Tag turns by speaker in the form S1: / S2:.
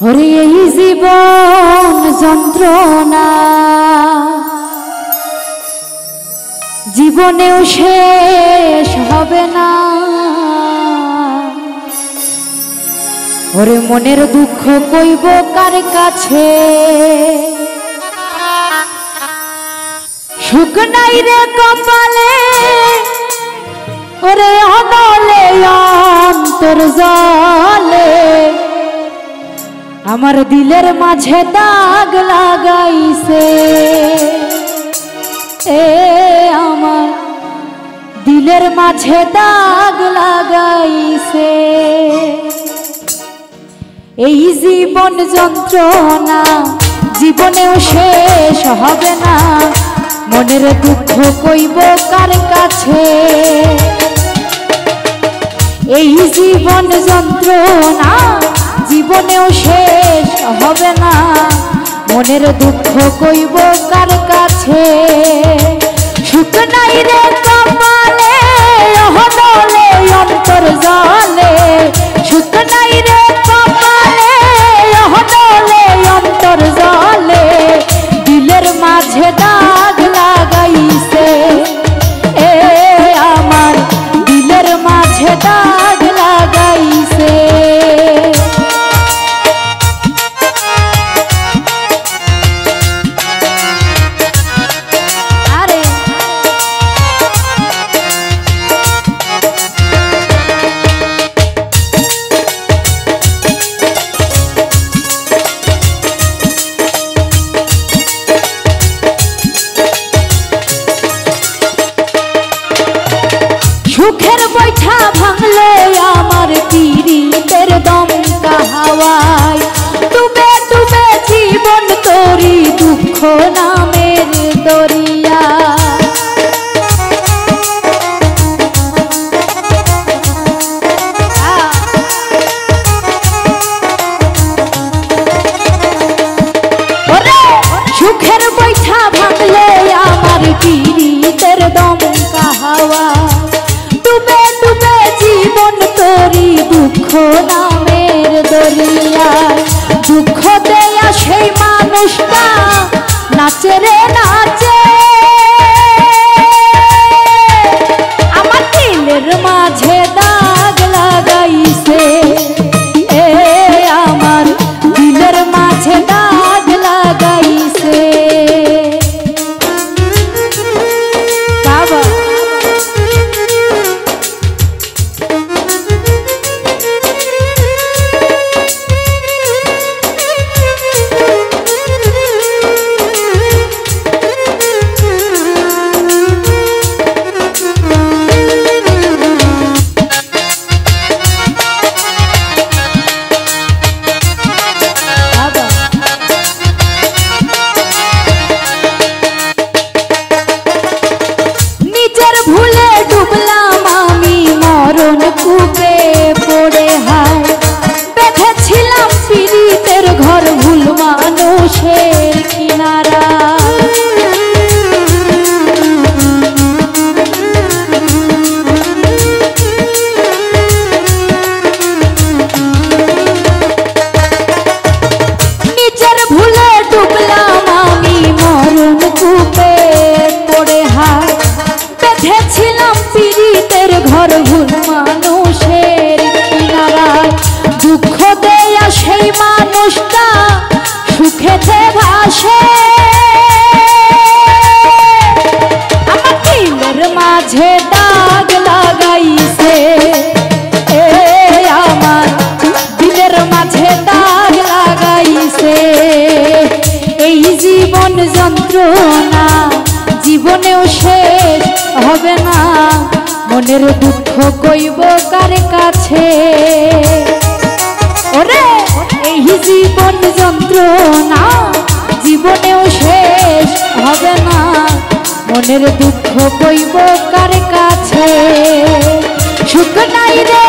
S1: ওরে এই জীবন যন্ত্রণা জীবনেও শেষ হবে না। ওরে মনের দুঃখ কইব কার কাছে, সুখ নাই রে কপালে, ওরে অনলে অন্তর জলে আমার দিলের মাঝে দাগ লাগাইছে। আমার দিলের মাঝে দাগ লাগাইছে। এই জীবন যন্ত্রণা জীবনেও শেষ হবে না। মনের দুঃখ কইব কার কাছে। এই জীবন যন্ত্রণা জীবনেও শেষ হবে না। মনের দুঃখ কইব কার কাছে। সুখ নাই রে কপালে, অহনলে অন্তর জলে। সুখ নাই রে কপালে, অহনলে অন্তর জলে দিলের মাঝে দাগ লাগাইছে। আমার দিলের মাঝে দাগ লাগাইছে। সুখের বৈঠা ভাঙলে আমার পীড়িতের দমকা হাওয়ায়। ডুবে ডুবে জীবন তোরি দুঃখ নামের দরিয়া। সুখের বৈঠা ভাঙলে আমার পীড়িতের দমকা হাওয়ায়। ডুবে ডুবে জীবন তোরি দুঃখ নামের দরিয়ায়। দুঃখ দেয়া সেই মানুষটা নাচে রে নাচে। আমার দিলের মাঝে দাগ লাগাইছে। আমার দিলের মাঝে দাগ লাগাইছে। বাবা ভুলে ডুবলাম আমি মরণ কূপে পড়ে। হায় বেঁধেছিলাম পীড়িতের ঘর ভুল মানুষের কিনারা। নিজের ভুলে ডুবলাম আমি মরণ কূপে পড়ে। হায় বেঁধেছিলাম পীড়িতের ঘর ভুল মানুষের কিনারায়। দুঃখ দেয়া সেই মানুষটা সুখেতে ভাসে। আমার দিলের মাঝে দাগ লাগাইছে। আমার দিলের মাঝে দাগ লাগাইছে। এই জীবন যন্ত্রণা জীবনেও শেষ হবে না। মনের দুঃখ কইব কার কাছে। ওরে এই জীবন যন্ত্রণা জীবনেও শেষ হবে না। মনের দুঃখ কইব কার কাছে। সুখ নাই রে